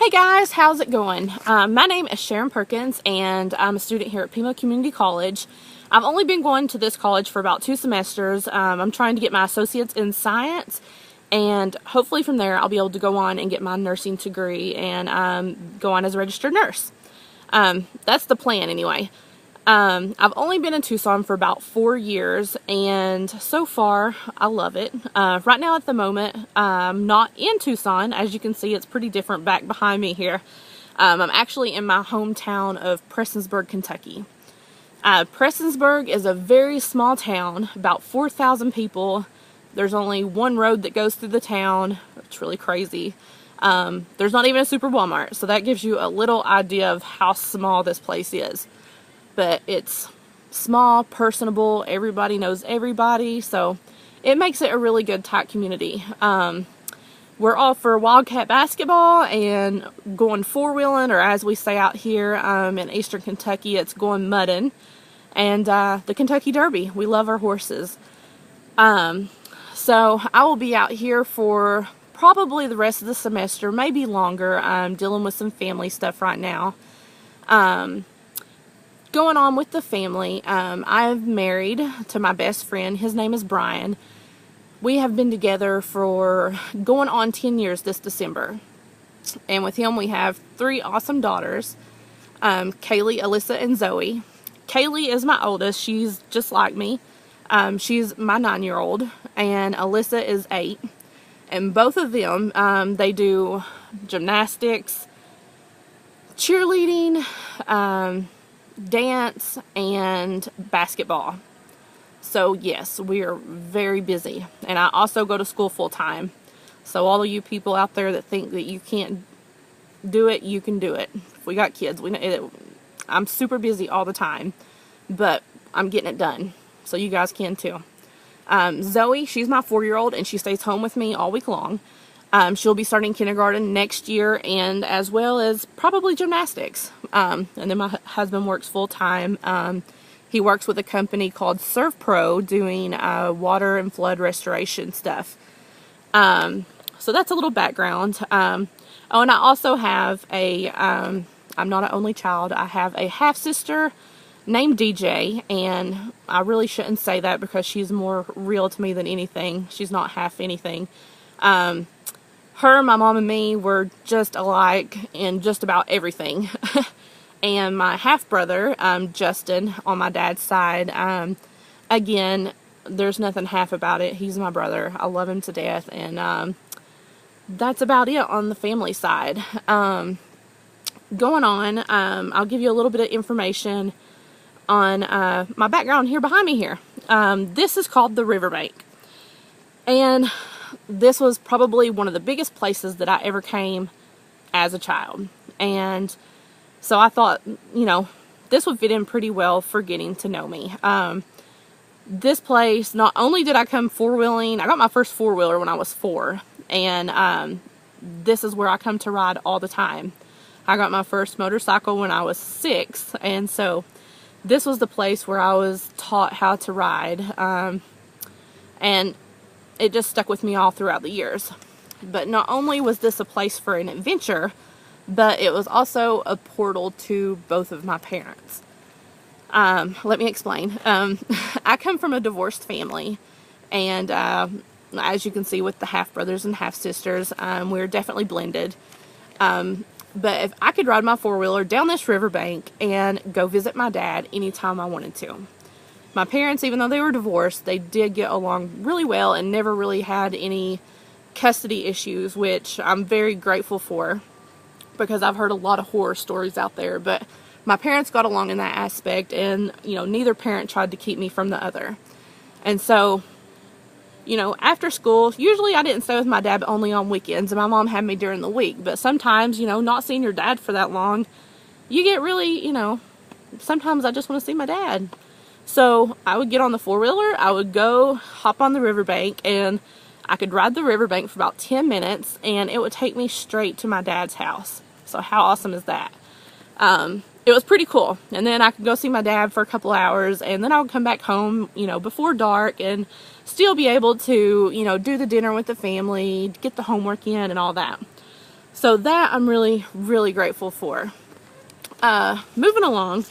Hey guys, how's it going? My name is Sharon Perkins and I'm a student here at Pima Community College. I've only been going to this college for about 2 semesters. I'm trying to get my associates in science, and hopefully from there I'll be able to go on and get my nursing degree and go on as a registered nurse. That's the plan anyway. I've only been in Tucson for about 4 years, and so far I love it. Right now at the moment, I'm not in Tucson. As you can see, it's pretty different back behind me here. I'm actually in my hometown of Prestonsburg, Kentucky. Prestonsburg is a very small town, about 4,000 people. There's only one road that goes through the town. It's really crazy. There's not even a super Walmart, so that gives you a little idea of how small this place is. But it's small, personable, everybody knows everybody, so it makes it a really good, tight community. We're all for Wildcat basketball and going four-wheeling, or as we say out here in Eastern Kentucky, it's going mudding, and the Kentucky Derby. We love our horses. So I will be out here for probably the rest of the semester, maybe longer. I'm dealing with some family stuff right now. Going on with the family, I'm married to my best friend. His name is Brian. We have been together for going on 10 years this December. And with him we have 3 awesome daughters, Kaylee, Alyssa, and Zoe. Kaylee is my oldest. She's just like me. She's my 9-year-old, and Alyssa is 8. And both of them, they do gymnastics, cheerleading, dance, and basketball. So yes, we are very busy, and I also go to school full-time. So all of you people out there that think that you can't do it, you can do it. If we got kids, I'm super busy all the time, but I'm getting it done, so you guys can too. Zoe, she's my 4-year-old, and she stays home with me all week long. She'll be starting kindergarten next year, and as well as probably gymnastics. And then my husband works full-time. He works with a company called ServPro doing water and flood restoration stuff. So that's a little background. Oh, and I also have I'm not an only child. I have a half-sister named DJ, and I really shouldn't say that because she's more real to me than anything. She's not half anything. Her, my mom, and me were just alike in just about everything. And my half-brother, Justin, on my dad's side, again, there's nothing half about it. He's my brother. I love him to death, and that's about it on the family side. Going on, I'll give you a little bit of information on my background here behind me here. This is called the Riverbank, and this was probably one of the biggest places that I ever came as a child. And so I thought, this would fit in pretty well for getting to know me. This place, not only did I come four-wheeling, I got my first four-wheeler when I was 4. And this is where I come to ride all the time. I got my first motorcycle when I was 6. And so this was the place where I was taught how to ride. And it just stuck with me all throughout the years. But not only was this a place for an adventure, but it was also a portal to both of my parents. Let me explain. I come from a divorced family, and as you can see with the half-brothers and half-sisters, we're definitely blended. But if I could ride my four-wheeler down this riverbank and go visit my dad anytime I wanted to. My parents, even though they were divorced, they did get along really well and never really had any custody issues, which I'm very grateful for because I've heard a lot of horror stories out there. But my parents got along in that aspect, and, neither parent tried to keep me from the other. And so, after school, usually I didn't stay with my dad only on weekends, and my mom had me during the week. But sometimes, not seeing your dad for that long, you get really, sometimes I just want to see my dad. So I would get on the four-wheeler, I would go hop on the riverbank, and I could ride the riverbank for about 10 minutes, and it would take me straight to my dad's house. So how awesome is that? It was pretty cool. And then I could go see my dad for a couple hours, and then I would come back home, before dark, and still be able to, do the dinner with the family, get the homework in, and all that. So that I'm really, really grateful for. Moving along.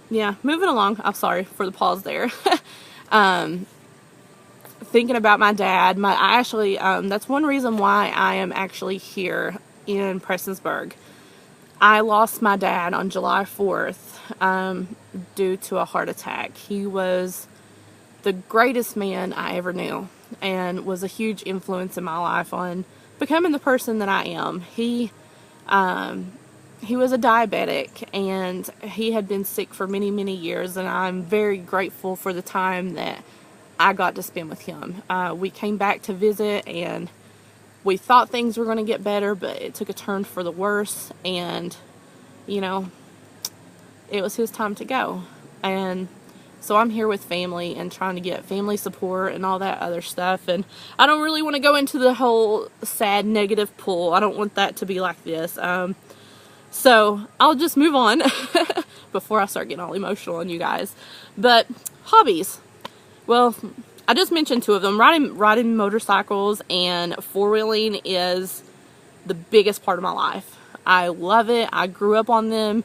Yeah, moving along. I'm sorry for the pause there. Thinking about my dad, I actually, that's one reason why I am actually here in Prestonsburg. I lost my dad on July 4th due to a heart attack. He was the greatest man I ever knew and was a huge influence in my life on becoming the person that I am. He was a diabetic, and he had been sick for many, many years, and I'm very grateful for the time that I got to spend with him. We came back to visit, and we thought things were going to get better, but it took a turn for the worse, and, you know, it was his time to go. And so I'm here with family and trying to get family support and all that other stuff. And I don't really want to go into the whole sad negative pull. I don't want that to be like this. So I'll just move on before I start getting all emotional on you guys. But hobbies. Well, I just mentioned two of them. Riding motorcycles and four-wheeling is the biggest part of my life. I love it. I grew up on them.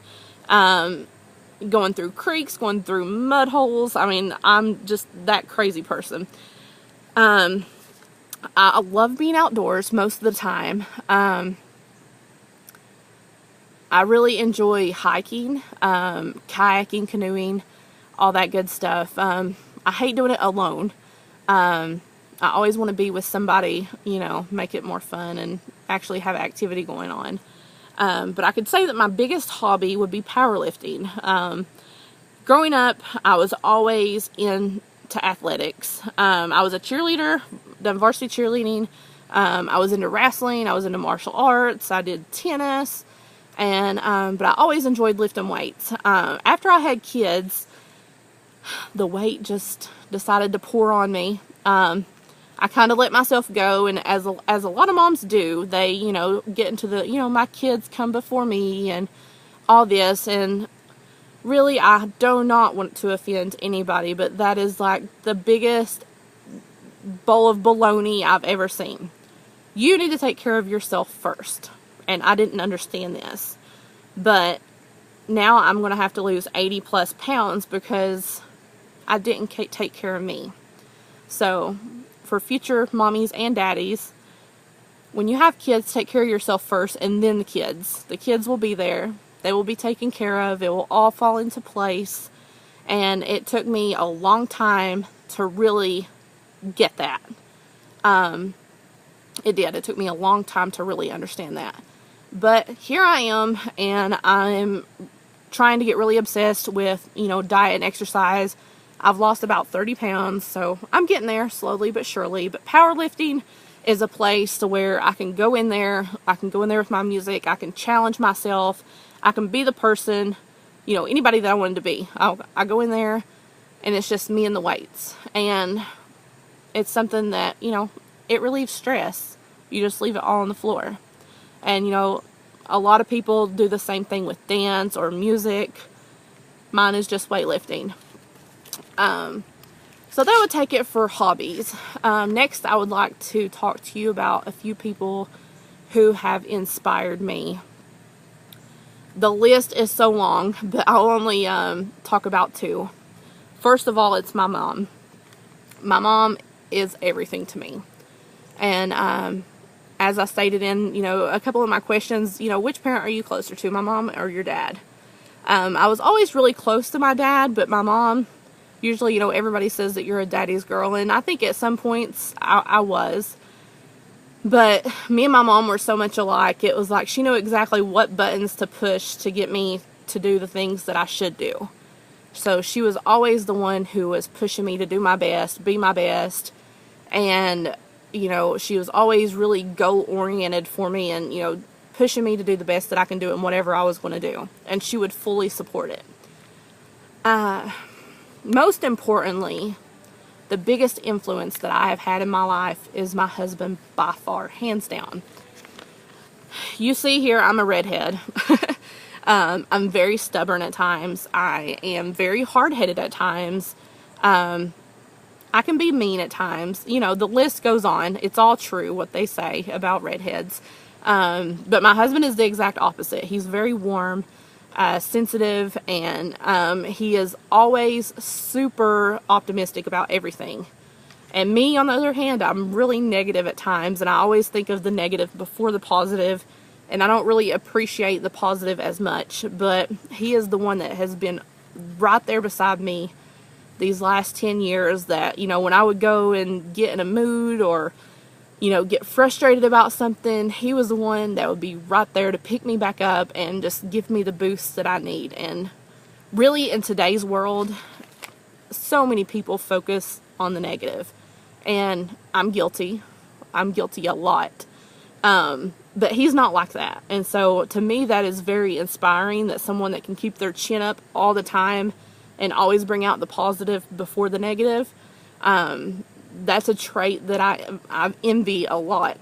Going through creeks, going through mud holes. I mean, I'm just that crazy person. I love being outdoors most of the time. I really enjoy hiking, kayaking, canoeing, all that good stuff. I hate doing it alone. I always want to be with somebody, you know, make it more fun and actually have activity going on. But I could say that my biggest hobby would be powerlifting. Growing up, I was always into athletics. I was a cheerleader, done varsity cheerleading. I was into wrestling. I was into martial arts. I did tennis. And, but I always enjoyed lifting weights. After I had kids, the weight just decided to pour on me. I kind of let myself go, and as a lot of moms do, they, you know, get into the, you know, my kids come before me and all this, and really I do not want to offend anybody, but that is like the biggest bowl of baloney I've ever seen. You need to take care of yourself first, and I didn't understand this, but now I'm going to have to lose 80 plus pounds because I didn't take care of me. So for future mommies and daddies, when you have kids, take care of yourself first and then the kids. The kids will be there. They will be taken care of. It will all fall into place. And it took me a long time to really get that. It did. It took me a long time to really understand that. But here I am, and I'm trying to get really obsessed with, you know, diet and exercise. I've lost about 30 pounds, so I'm getting there slowly but surely. But powerlifting is a place to where I can go in there. I can go in there with my music. I can challenge myself. I can be the person, you know, anybody that I wanted to be. I go in there, and it's just me and the weights. And it's something that, you know, it relieves stress. You just leave it all on the floor. And, you know, a lot of people do the same thing with dance or music. Mine is just weightlifting. So that would take it for hobbies. Next, I would like to talk to you about a few people who have inspired me. The list is so long, but I'll only talk about two. First of all, it's my mom. My mom is everything to me. And as I stated in, you know, a couple of my questions, you know, which parent are you closer to, my mom or your dad? I was always really close to my dad, but my mom, usually, you know, everybody says that you're a daddy's girl, and I think at some points I was. But me and my mom were so much alike. It was like she knew exactly what buttons to push to get me to do the things that I should do. So she was always the one who was pushing me to do my best, be my best. And, you know, she was always really goal-oriented for me and, you know, pushing me to do the best that I can do in whatever I was going to do. And she would fully support it. Most importantly, the biggest influence that I have had in my life is my husband, by far, hands down. You see here, I'm a redhead. I'm very stubborn at times. I am very hard-headed at times. I can be mean at times. You know, the list goes on. It's all true what they say about redheads. But my husband is the exact opposite. He's very warm, sensitive, and he is always super optimistic about everything. And me, on the other hand, I'm really negative at times, and I always think of the negative before the positive, and I don't really appreciate the positive as much. But he is the one that has been right there beside me these last 10 years, that, you know, when I would go and get in a mood or, you know, get frustrated about something, he was the one that would be right there to pick me back up and just give me the boost that I need. And really, in today's world, so many people focus on the negative, and I'm guilty. I'm guilty a lot. But he's not like that. And so to me, that is very inspiring, that someone that can keep their chin up all the time and always bring out the positive before the negative. That's a trait that I envy a lot.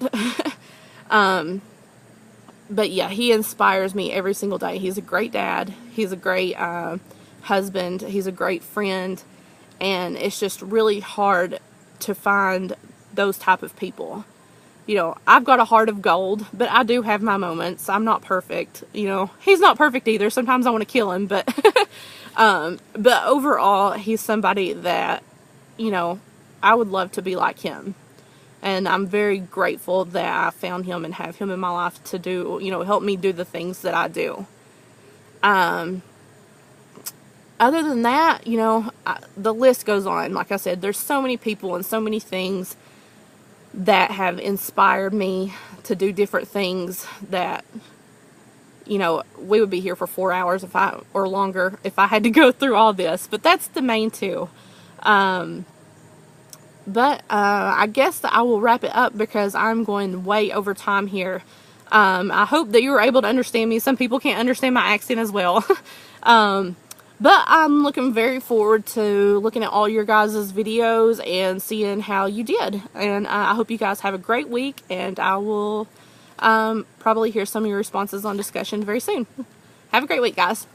But yeah, he inspires me every single day. He's a great dad. He's a great husband. He's a great friend. And it's just really hard to find those type of people. You know, I've got a heart of gold, but I do have my moments. I'm not perfect. You know, he's not perfect either. Sometimes I want to kill him, but but overall, he's somebody that, you know, I would love to be like him. And I'm very grateful that I found him and have him in my life to do, you know, help me do the things that I do. Other than that, you know, the list goes on. Like I said, there's so many people and so many things that have inspired me to do different things that, you know, we would be here for 4 hours or longer if I had to go through all this. But that's the main two. But I guess that I will wrap it up because I'm going way over time here. I hope that you were able to understand me. Some people can't understand my accent as well. But I'm looking very forward to looking at all your guys' videos and seeing how you did. And I hope you guys have a great week, and I will probably hear some of your responses on discussion very soon. Have a great week, guys.